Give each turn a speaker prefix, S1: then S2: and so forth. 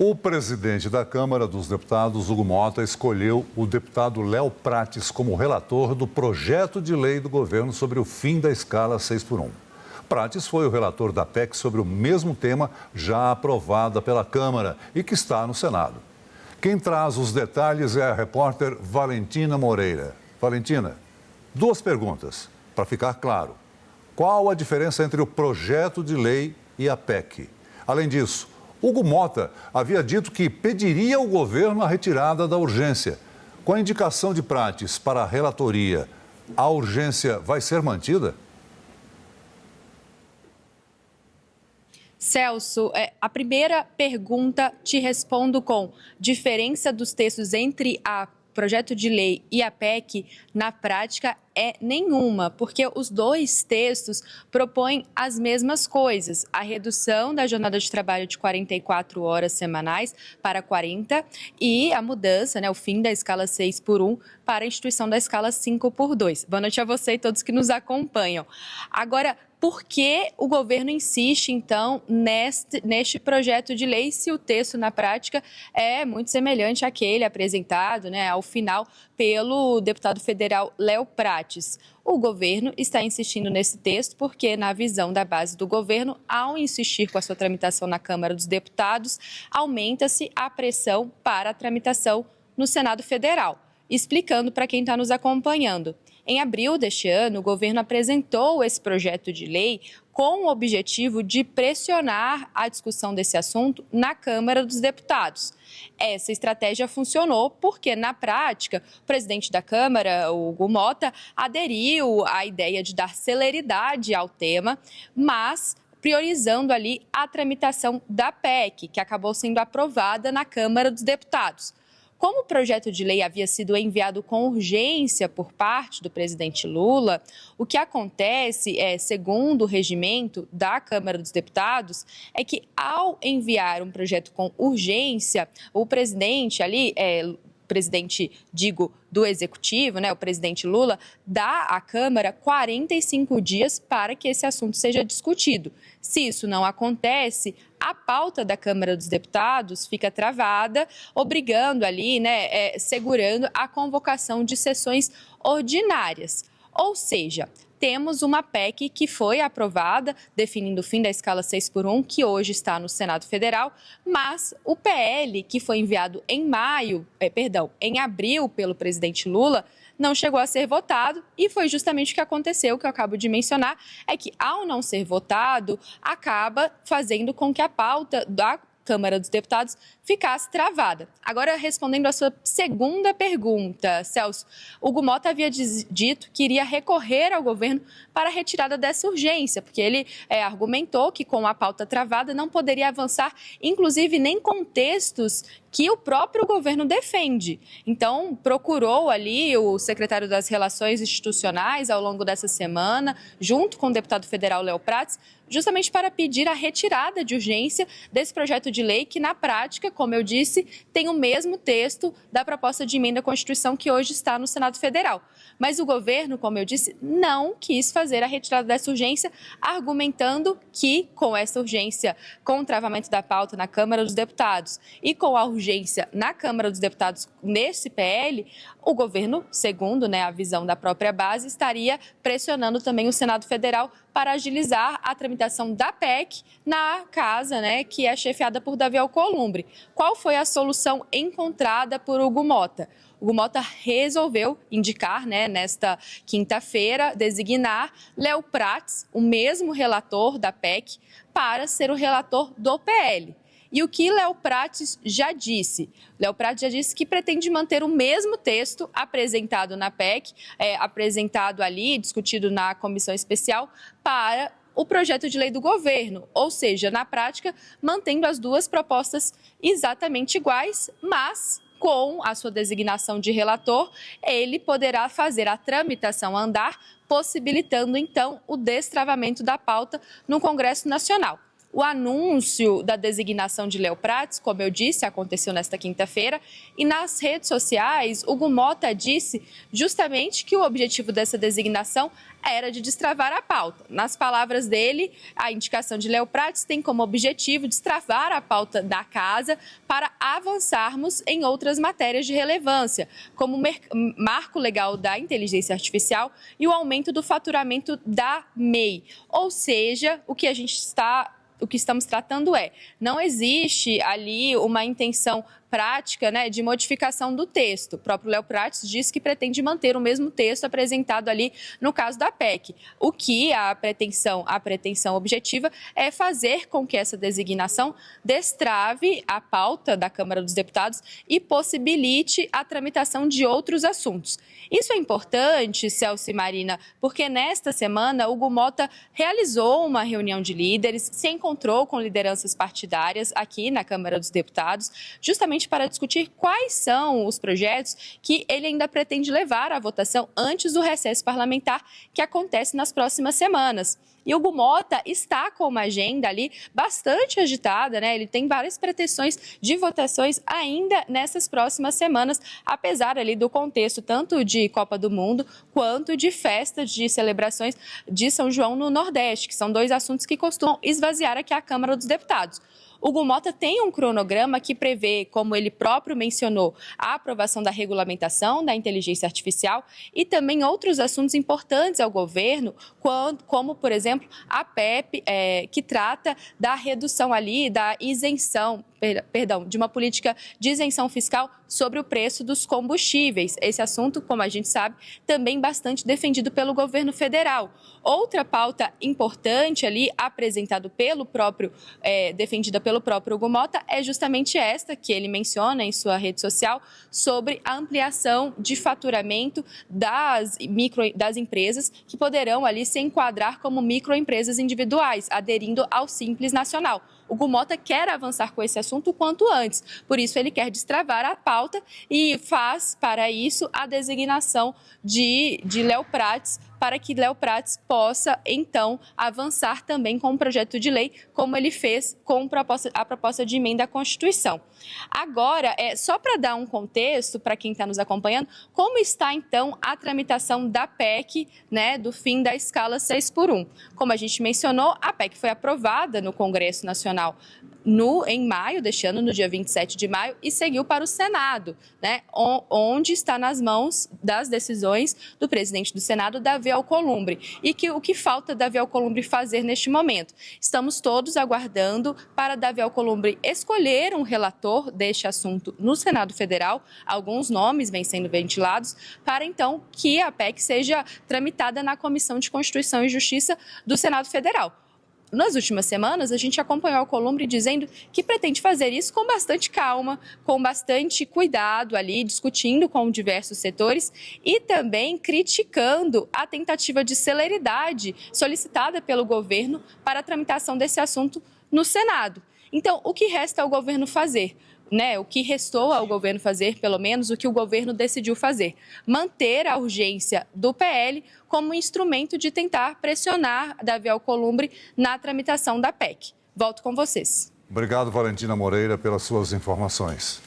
S1: O presidente da Câmara dos Deputados, Hugo Mota, escolheu o deputado Léo Prates como relator do projeto de lei do governo sobre o fim da escala 6x1. Prates foi o relator da PEC sobre o mesmo tema já aprovada pela Câmara e que está no Senado. Quem traz os detalhes é a repórter Valentina Moreira. Valentina, duas perguntas, para ficar claro. Qual a diferença entre o projeto de lei e a PEC? Além disso, Hugo Mota havia dito que pediria ao governo a retirada da urgência. Com a indicação de Prates para a relatoria, a urgência vai ser mantida?
S2: Celso, a primeira pergunta te respondo com diferença dos textos entre a projeto de lei e a PEC, na prática, é nenhuma, porque os dois textos propõem as mesmas coisas: a redução da jornada de trabalho de 44 horas semanais para 40 e a mudança, o fim da escala 6x1 para a instituição da escala 5x2. Boa noite a você e todos que nos acompanham. Agora, por que o governo insiste, então, neste projeto de lei, se o texto, na prática, é muito semelhante àquele apresentado, ao final, pelo deputado federal Léo Prates? O governo está insistindo nesse texto porque, na visão da base do governo, ao insistir com a sua tramitação na Câmara dos Deputados, aumenta-se a pressão para a tramitação no Senado Federal. Explicando para quem está nos acompanhando. Em abril deste ano, o governo apresentou esse projeto de lei com o objetivo de pressionar a discussão desse assunto na Câmara dos Deputados. Essa estratégia funcionou porque, na prática, o presidente da Câmara, o Hugo Mota, aderiu à ideia de dar celeridade ao tema, mas priorizando ali a tramitação da PEC, que acabou sendo aprovada na Câmara dos Deputados. Como o projeto de lei havia sido enviado com urgência por parte do presidente Lula, o que acontece, segundo o regimento da Câmara dos Deputados, é que ao enviar um projeto com urgência, o presidente do Executivo, o presidente Lula, dá à Câmara 45 dias para que esse assunto seja discutido. Se isso não acontece, a pauta da Câmara dos Deputados fica travada, obrigando ali, segurando a convocação de sessões ordinárias. Ou seja, temos uma PEC que foi aprovada, definindo o fim da escala 6x1, que hoje está no Senado Federal, mas o PL, que foi enviado em abril pelo presidente Lula, não chegou a ser votado e foi justamente o que aconteceu, que eu acabo de mencionar, é que ao não ser votado, acaba fazendo com que a pauta da Câmara dos Deputados ficasse travada. Agora, respondendo à sua segunda pergunta, Celso, Hugo Mota havia dito que iria recorrer ao governo para a retirada dessa urgência, porque ele argumentou que com a pauta travada não poderia avançar, inclusive nem com textos que o próprio governo defende. Então, procurou ali o secretário das Relações Institucionais ao longo dessa semana, junto com o deputado federal Léo Prates, justamente para pedir a retirada de urgência desse projeto de lei que, na prática, como eu disse, tem o mesmo texto da proposta de emenda à Constituição que hoje está no Senado Federal. Mas o governo, como eu disse, não quis fazer a retirada dessa urgência, argumentando que, com essa urgência, com o travamento da pauta na Câmara dos Deputados e com a urgência na Câmara dos Deputados nesse PL, o governo, segundo a visão da própria base, estaria pressionando também o Senado Federal para agilizar a tramitação da PEC na casa, que é chefiada por Davi Alcolumbre. Qual foi a solução encontrada por Hugo Mota? Hugo Mota resolveu indicar, nesta quinta-feira, designar Léo Prates, o mesmo relator da PEC, para ser o relator do PL. E o que Léo Prates já disse? Léo Prates já disse que pretende manter o mesmo texto apresentado na PEC, apresentado ali, discutido na comissão especial, para o projeto de lei do governo, ou seja, na prática, mantendo as duas propostas exatamente iguais, mas com a sua designação de relator, ele poderá fazer a tramitação andar, possibilitando, então, o destravamento da pauta no Congresso Nacional. o anúncio da designação de Léo Prates, como eu disse, aconteceu nesta quinta-feira, e nas redes sociais, Hugo Motta disse justamente que o objetivo dessa designação era de destravar a pauta. Nas palavras dele, a indicação de Léo Prates tem como objetivo destravar a pauta da casa para avançarmos em outras matérias de relevância, como o marco legal da inteligência artificial e o aumento do faturamento da MEI. Ou seja, o que estamos tratando não existe ali uma intenção prática, de modificação do texto. O próprio Léo Prates disse que pretende manter o mesmo texto apresentado ali no caso da PEC. O que a pretensão objetiva é fazer com que essa designação destrave a pauta da Câmara dos Deputados e possibilite a tramitação de outros assuntos. Isso é importante, Celso e Marina, porque nesta semana Hugo Motta realizou uma reunião de líderes, se encontrou com lideranças partidárias aqui na Câmara dos Deputados, justamente para discutir quais são os projetos que ele ainda pretende levar à votação antes do recesso parlamentar que acontece nas próximas semanas. E o Hugo Motta está com uma agenda ali bastante agitada, Ele tem várias pretensões de votações ainda nessas próximas semanas, apesar ali do contexto tanto de Copa do Mundo quanto de festas de celebrações de São João no Nordeste, que são dois assuntos que costumam esvaziar aqui a Câmara dos Deputados. Hugo Motta tem um cronograma que prevê, como ele próprio mencionou, a aprovação da regulamentação da inteligência artificial e também outros assuntos importantes ao governo, como, por exemplo, a PEP, que trata da redução ali, da isenção, de uma política de isenção fiscal sobre o preço dos combustíveis. Esse assunto, como a gente sabe, também bastante defendido pelo governo federal. Outra pauta importante ali, defendida pelo próprio Hugo Motta, é justamente esta que ele menciona em sua rede social sobre a ampliação de faturamento das empresas que poderão ali se enquadrar como microempresas individuais, aderindo ao Simples Nacional. Hugo Motta quer avançar com esse assunto o quanto antes, por isso ele quer destravar a pauta e faz, para isso, a designação de Léo Prates, para que Léo Prates possa, então, avançar também com um projeto de lei, como ele fez com a proposta de emenda à Constituição. Agora, só para dar um contexto para quem está nos acompanhando, como está, então, a tramitação da PEC, do fim da escala 6x1. Como a gente mencionou, a PEC foi aprovada no Congresso Nacional em maio deste ano, no dia 27 de maio, e seguiu para o Senado, onde está nas mãos das decisões do presidente do Senado, Davi Alcolumbre. E o que falta Davi Alcolumbre fazer neste momento? Estamos todos aguardando para Davi Alcolumbre escolher um relator deste assunto no Senado Federal. Alguns nomes vêm sendo ventilados para, então, que a PEC seja tramitada na Comissão de Constituição e Justiça do Senado Federal. Nas últimas semanas, a gente acompanhou Alcolumbre dizendo que pretende fazer isso com bastante calma, com bastante cuidado ali, discutindo com diversos setores e também criticando a tentativa de celeridade solicitada pelo governo para a tramitação desse assunto no Senado. Então, o que resta ao governo fazer? O que restou ao governo fazer, pelo menos o que o governo decidiu fazer, manter a urgência do PL como instrumento de tentar pressionar Davi Alcolumbre na tramitação da PEC. Volto com vocês.
S1: Obrigado, Valentina Moreira, pelas suas informações.